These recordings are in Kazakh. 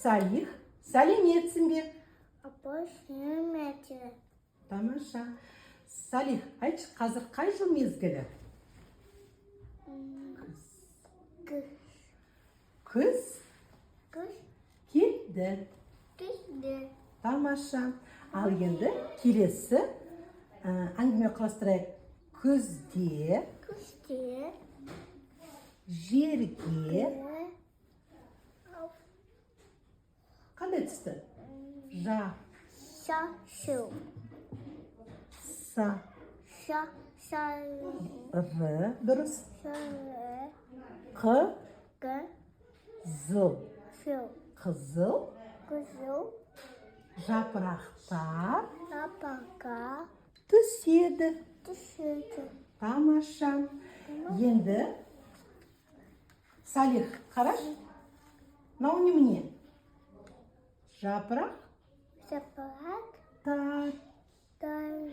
Салих, сәлеметсің бе? Апа, сәлеметсің. Тамаша. Салих, айтшы, қазір қай жыл мезгілі? Күз. Күз Күз. келді. Күзді. Тамаша. Ал енді келесі әңгіме құрастырайық. Күзде Күзде. жерге қандай түсті? Шашу. Са Шашу. дұрыс. Шы. Қызыл қызыл Күзіл. жапырақтар Апаға. түседі. Түседі. Тамаша. Енді Салих, қарашы. Мынау немене? Жапырақтар. Жапырақ.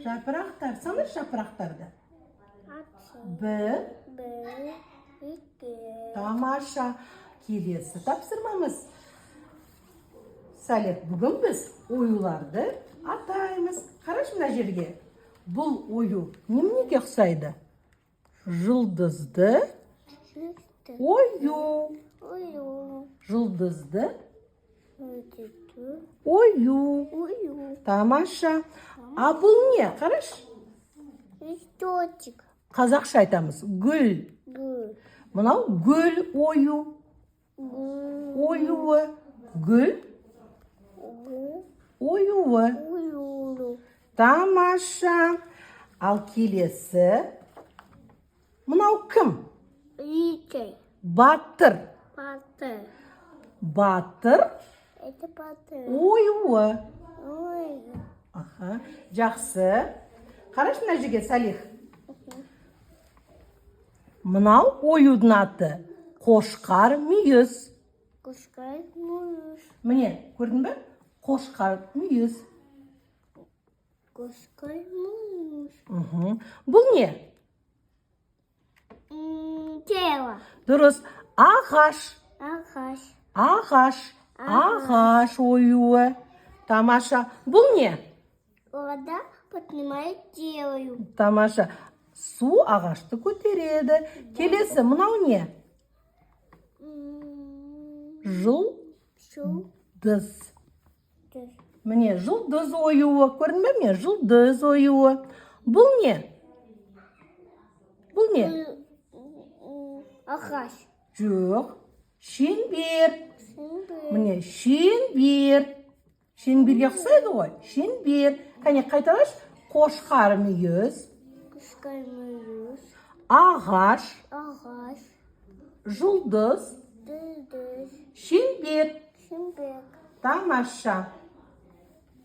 Жапырақтар. Санашы жапырақтарды. Бір. Бір. Екі. Тамаша. Келесі тапсырмамыз. Салих, бүгін біз оюларды атаймыз. Қарашы мына жерге. Бұл ою неменеге ұқсайды? Жұлдызды ою. Жұлдызды ою. Тамаша. А бұл не? Қарашы. Листочек. Қазақша айтамыз. Гүл. Гүл. Мынау гүл ою. Оюы. Гүл оюы. Тамаша. Ал келесі. Мынау кім? Литей. Батыр. Батыр. Батыр Это батыр. оюы. Ой. Аха. Жақсы. Қарашы мына жерге, Салих. Мынау оюдың аты. Қошқар мүйіз. Қошқар мүйіз. Міне, көрдің бе? Қошқар мүйіз. Қошқар мүйіз. Бұл не? Дерево. Дұрыс. Ағаш. Ағаш. Ағаш оюы. Тамаша. Бұл не? Вода поднимает дерево. Тамаша. Су ағашты көтереді. Келесі, мынау не? Жұлдыз. Міне, жұлдыз оюы. Көрдің бе мен? Жұлдыз оюы. Бұл не? Бұл не? Ағаш. Жоқ. Шеңбер. Шеңбер. Міне, шеңбер. Шеңберге ұқсайды ғой. Шеңбер. Кәне қайталаш. Қошқар мүйіз. Қошқар мүйіз. Ағаш. Ағаш. Жұлдыз. Жұлдыз. Шеңбер. Шеңбер. Тамаша.